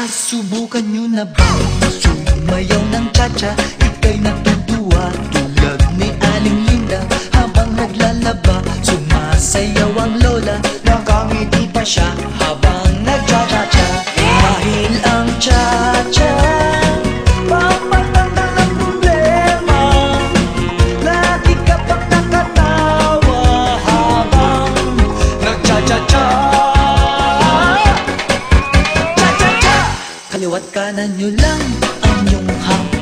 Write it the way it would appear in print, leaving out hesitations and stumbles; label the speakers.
Speaker 1: Nasubukan nyo na ba sumayaw ng cha-cha? Ika'y natutuwa tulad ni Aling Linda. Habang naglalaba, sumasayaw ang lola. Nakangiti pa siya habang nagcha-cha-cha. Dahil ang cha-cha pampatanggal ng problema. Lagi ka pang nakatawa habang nagcha-cha-cha. Kaliwat kanan nyo lang ang iyong hapon.